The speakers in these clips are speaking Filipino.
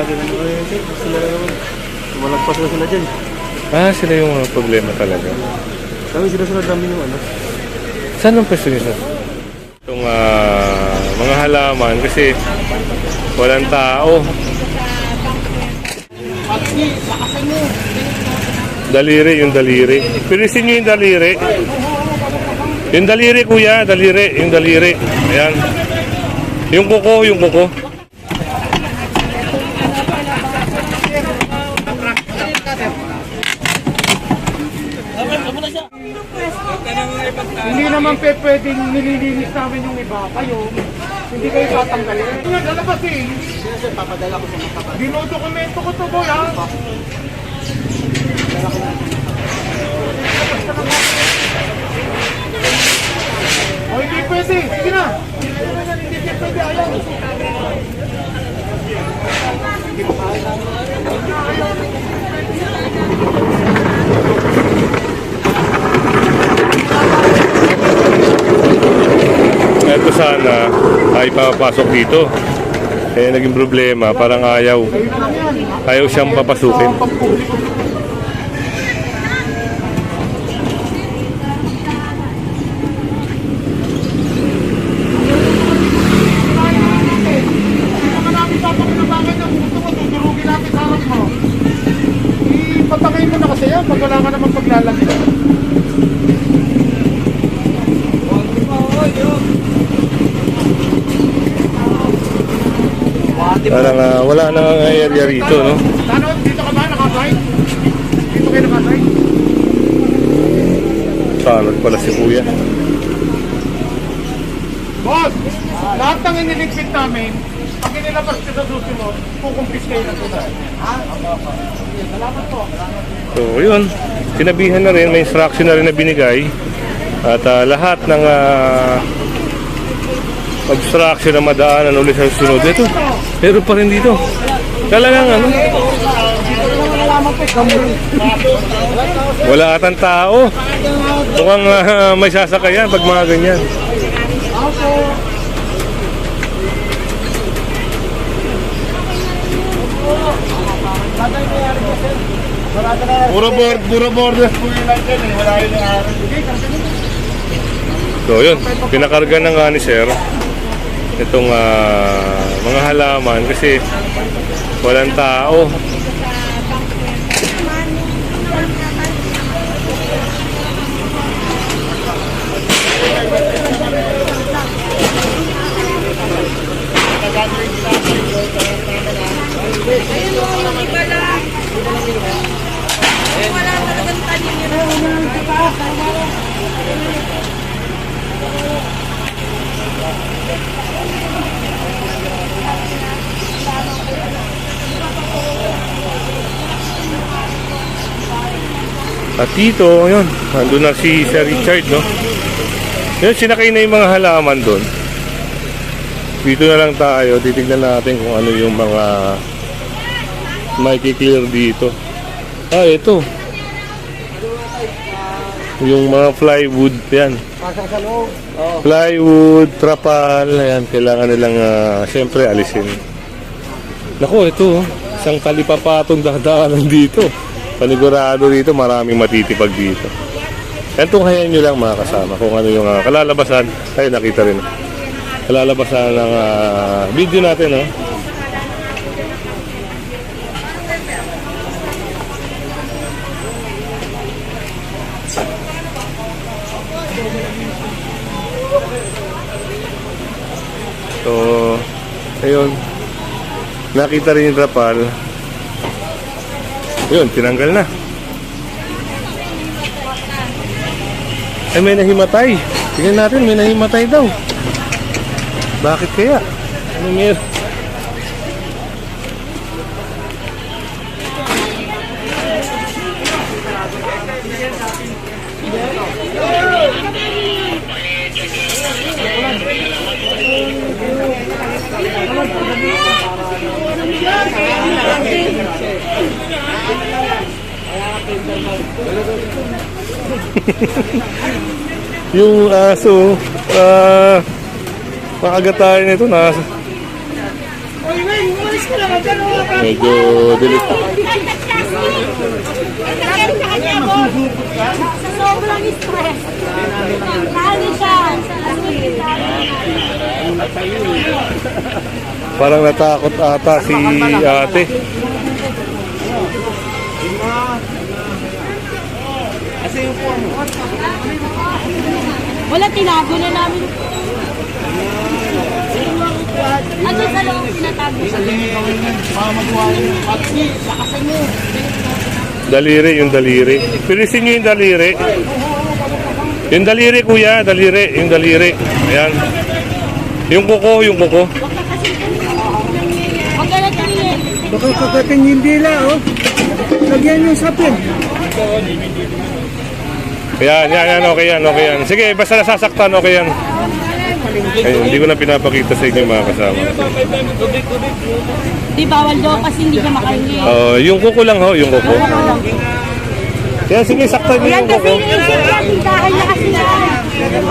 natin ano eh, sila naman. Malagpas na sila dyan. Ah, sila yung mga problema talaga. Kami sila dami ng ano. Saan ang pwesto niyo, sir? Itong mga halaman kasi walang tao. Daliri, yung daliri. Pilisin nyo yung daliri. Yung daliri, kuya. Daliri, yung daliri. Ayan. Yung kuko, yung kuko. Hindi naman pwedeng nililinis namin yung iba. Kayo, hindi kayo tatanggalin. Lalabas eh. Sino papadala ko sa mga kapatid? Dinodokumento ko to, boy, ha? O, hindi pwede. Sige na. Hindi pwede. Ayaw. Ito sana ay papasok dito. Eh naging problema, parang ayaw. Ayaw siyang papasukin. Ipatangay mo na kasi yan pag wala ka naman paglalagyan. Parang wala na ang area rito, no? Ano? Dito ka ba? Nakasay? Dito kayo nakasay? Sanot pala si kuya. Boss! Lahat ng iniligpit namin, pag inilabas ka sa susunod, kukumpis kayo na ito. Salamat po. So, yun. Sinabihan na rin, may instruction na rin na binigay. At lahat ng obstruction na madaanan ulit sa sunod. Ito, pero pa rin dito. Talagang ano? Wala atang tao. Mukhang may sasakayan pag mga ganyan. Puro borders po yun lang dyan eh. Wala yun ang araw. So yun, pinakarga na nga ni sir itong mga halaman kasi walang tao. Wala talagang tanim yun. At dito, yun, nandun na si Sir Richard, no? Yun, sinakay na yung mga halaman doon. Dito na lang tayo, titignan natin kung ano yung mga makikiclear dito. Ah, ito. Yung mga plywood, yan. Plywood, trapal, ayan, kailangan nilang, siyempre, alisin. Naku, ito, isang kalipapatong dadaanan dito. Panigurado dito, maraming matitipag dito. Yan, tunghayan nyo lang mga kasama kung ano yung kalalabasan. Ay, nakita rin. Kalalabasan ng video natin, no? So, ayun. Nakita rin yung trapal. Yun, tinanggal na. Ay, may nahimatay. Tingnan natin, may nahimatay daw. Bakit kaya? Ano meron? Yung aso, maaga tayo nito na Medyo delikado. Sa sobrang stress. Lalo siya. Parang natakot ata si ate. Wala, tinago na namin. Ano sa loob tinatago sa Daliri, yung daliri. Pilisin nyo yung daliri. Yung daliri, kuya. Daliri, yung daliri. Ayan. Yung kuko, yung kuko. Huwag ka na tingin. Baka kakating hindi la, oh. Lagyan yung sapin. Yan, okay yan, okay yan. Sige, basta nasasaktan, okay yan. Ayun, hindi ko na pinapakita sa inyo mga kasama. Di bawal daw kasi hindi ka makahingi. Yung kuko lang ho, yung kuko. Yan, sige, saktan nyo Yan yung kasi kuko. inisip yan, tindahan niya kasi yan.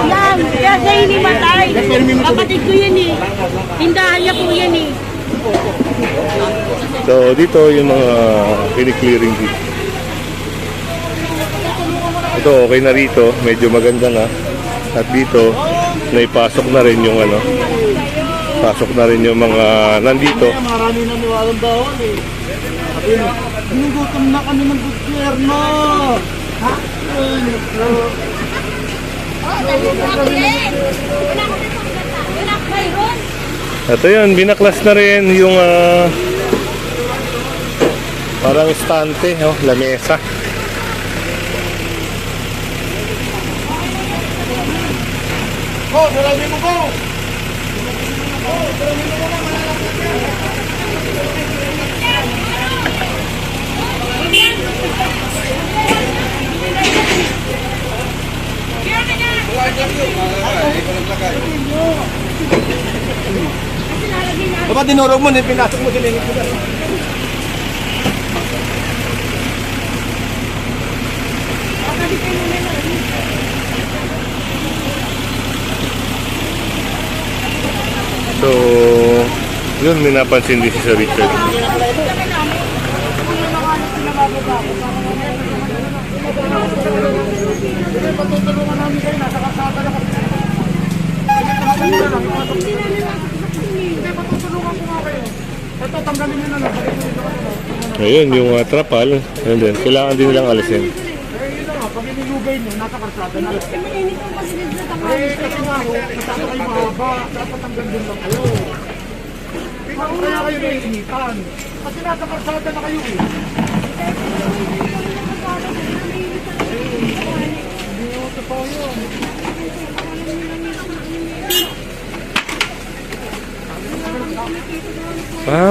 Yan, kaya siya hinimatay. Kapatid ko yan eh. Tindahan niya po yan eh. So, dito yung mga pini-clearing dito. Ito, okay na rito. Medyo maganda na. At dito, naipasok na rin yung ano. Pasok na rin yung mga nandito. Marami na niwalang bawal eh. Ginugutom na kami ng gobyerno. Ha? Ito yun, binaklas na rin yung parang estante, oh, lamesa. Go, marami mo go. Dapat dinurog mo, pinasok mo sila. So, yun, may napansin din si Sir Richard. Patutulungan namin kayo, nasa kasada na kami. Hindi, patutulungan ko nga kayo. Ito, tanggalin nyo na lang. Ayun, yung trapal, and then, kailangan din nilang alisin. Eh, yun na nga, pag inilugay nyo, nasa kasada na. Eh, kasi nga ho, masyado kayo mahaba, dapat hanggang dun lang kayo. Kaya kayo naiinitan. Kasi nasa kasada na kayo eh. Hindi ho, totoo yun.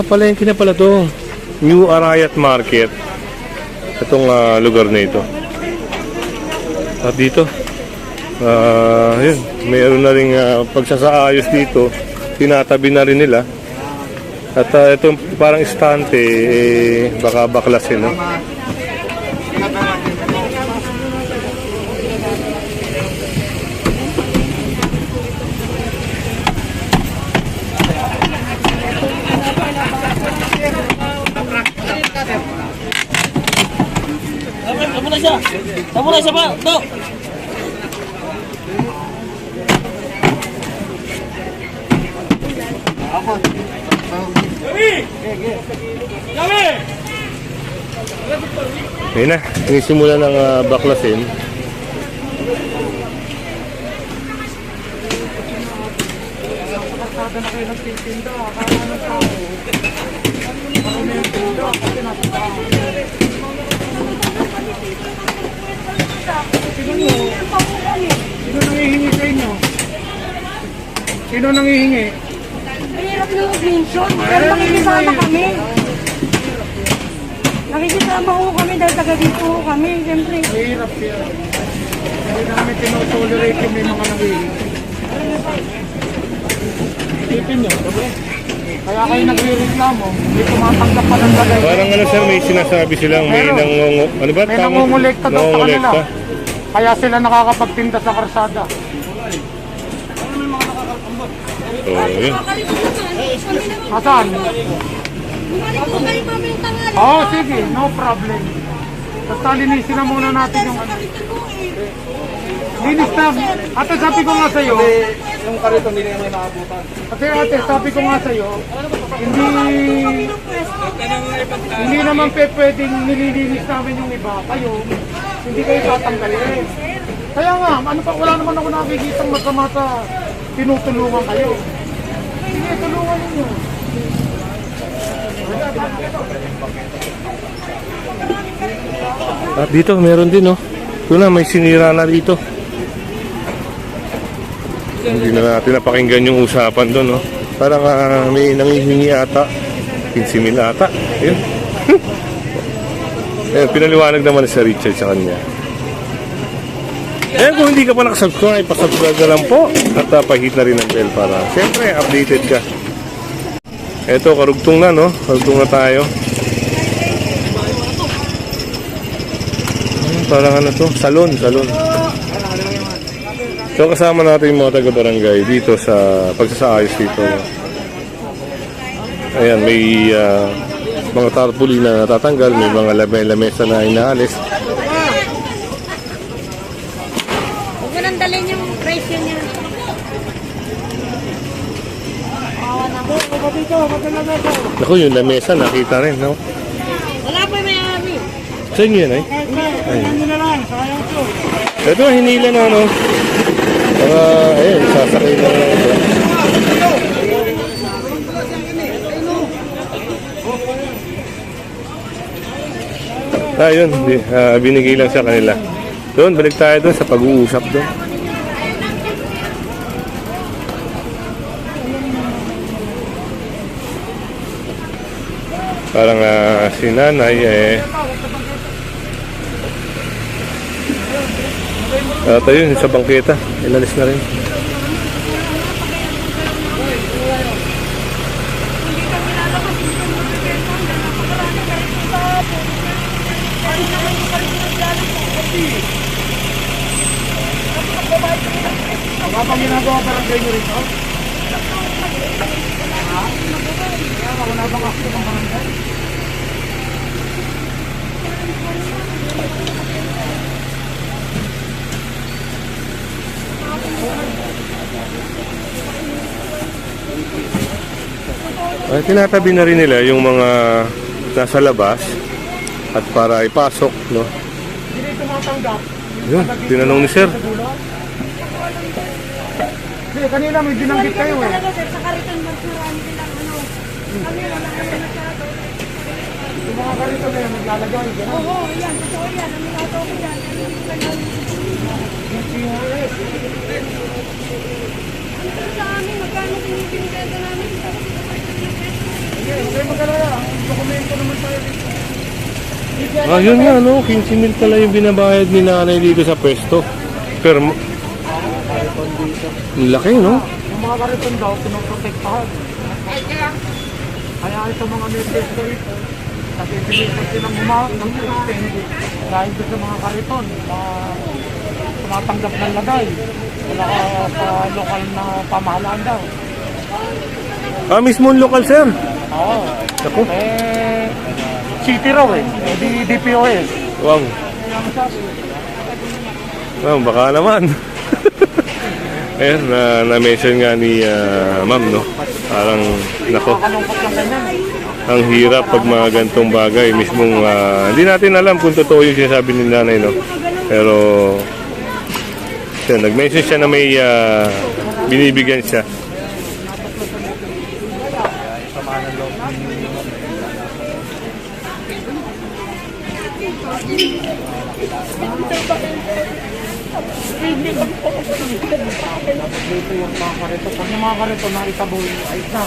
Palengke na pala to. New Arayat Market. Itong lugar na ito. At dito, yun, mayroon na rin pagsasaayos dito. Tinatabi na rin nila. At itong parang estante, baka baklasin. No? Tama na siya pa. Ito. Ayun na, sinisimula ng baklasin. Kasada na kayo nagtitinda, akala ng tao. Marami yung tinda, kasi nasa tao. Sino nangihingi sa inyo? Sino nangihingi? Mahirap na mag-mention. Pero nakikisama kami. Nakikisama ko kami dahil taga dito ko kami. Siyempre. Mahirap siya. Hindi namin tinotolerate yung may mga nangihingi. Isipin nyo, kaya kayo nagre-reklamo, may tumatanggap pa ng bagay. Parang ano sir, may sinasabi silang may ano ba? May nangungulekta daw sa kanila. Kaya sila nakakapagtinda sa karsada. So, yun. Asan? Bumalik po kayo mamayang tanghali. Oo, sige, no problem. Basta linisin na muna natin yung ano. Linis na. Ate, sabi ko nga sa'yo. Yung karito, hindi naman nakabutan. Ate, sabi ko nga sa'yo. Hindi naman pwedeng nililinis namin yung iba. Kayo, hindi kayo tatanggalin. Kaya nga, ano pa, wala naman ako nakikita masama sa tinutulungan kayo. Sige, tulungan ninyo. At dito, meron din, no? Ito na, may sinira na dito. Hindi na natin napakinggan yung usapan doon, no? Parang may nangihingi ata. 15,000 ata. Ayun. Ayun, pinaliwanag naman sa Richard sa kanya. Eh, kung hindi ka pa nakasubscribe, pasubscribe na lang po. At pahit na rin ang bell para, siyempre, updated ka. Eto, karugtong na, no? Karugtong na tayo. Parang ano to? Salon. So, kasama natin yung mga taga-barangay dito sa pagsasaayos dito. Ayan, may mga tarpaulin na natatanggal, may mga lamesa na inaalis. Huwag mo nang dalhin yung presyo niya. Naku, yung lamesa, nakita rin, no? Wala po yung may-ari. Sa inyo yan, ay? Ano na lang, sayang to. Ito, hinila na, no? Ayun, sasakay na ito. Ayun, binigay lang sa kanila. Doon, balik tayo doon sa pag-uusap doon. Parang si nanay ayun, sa bangketa, ilalis na rin. Wala pang ginagawa parang kayo rito? Wala bang ako pang barangay? Ay, tinatabi na rin nila yung mga nasa labas at para ipasok, no? Hindi tumatanggap. Yun, tinanong ni sir. Hindi, kanina may binanggit kayo eh. Talaga sir, sa Kariton Mas marami silang ano. Kami wala kami masyado. Yung mga ganito na yun, naglalagay. Gano'n. Oo, yan. Totoo yan. Ang minato ko yan. Ano sa amin? Magkano pinipinigado namin? Hindi, magkalala. Ang dokumento naman tayo dito. Yun nga, no? 15,000 pala yung binabayad ni nanay dito sa pwesto. Pero, laki, no? Yung mga kariton daw, pinoprotektahan. Kaya ito mga meses ko rito, kasi pinipas silang ng system dahil doon sa mga kariton na tumatanggap ng lagay. Wala sa lokal na pamahalaan daw. Mismo yung local, sir. Oo. Ako. City raw eh. Di DPOS. Wow. Wow, baka naman. Ayun, na-mention nga ni ma'am, no? Parang, nako, Kalungkot lang ganyan. ang hirap pag mga gantong bagay. Mismong, hindi natin alam kung totoo yung sinasabi ni nanay, no? Pero, siya, nag-mention siya na may binibigyan siya. Dito yung mga kariton. Pag yung mga kariton na itabol, ayos na.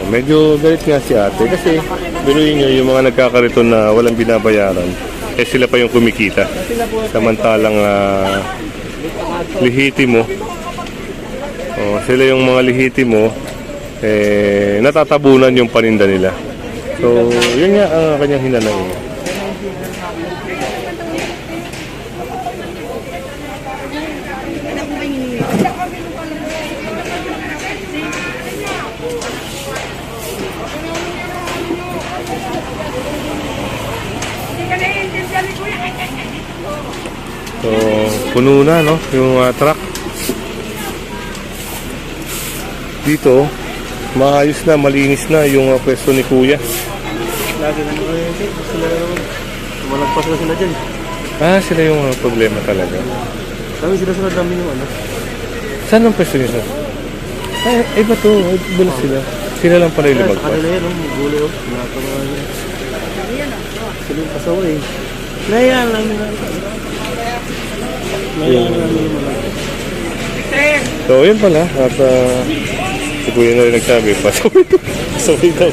Medyo galit nga si ate kasi biruin nyo yung mga nagkakariton na walang binabayaran sila pa yung kumikita samantalang lihitimo sila yung mga lihitimo natatabunan yung paninda nila, so yun nga ang kanyang hinanay. So, puno na, no? Yung truck. Dito, maayos na, malinis na yung pwesto ni Kuya. Lagi na naman yun. Sila naman. Malagpas na sila dyan. Ah, sila yung problema talaga. Kami sila sunod namin yung ano. Saan ang pwesto niyo, sir? Ay, ba to? Ay, bala sila. Sila lang pala yung Sa lumagpas. kanila yan, gulo. Nakatawa niya. Sila yung pasawa eh. Nahiyaan lang nila. Nahiyaan lang nila. So, yun pala. At si Kuya na rin nagsabi, pasaway daw. Pasaway daw.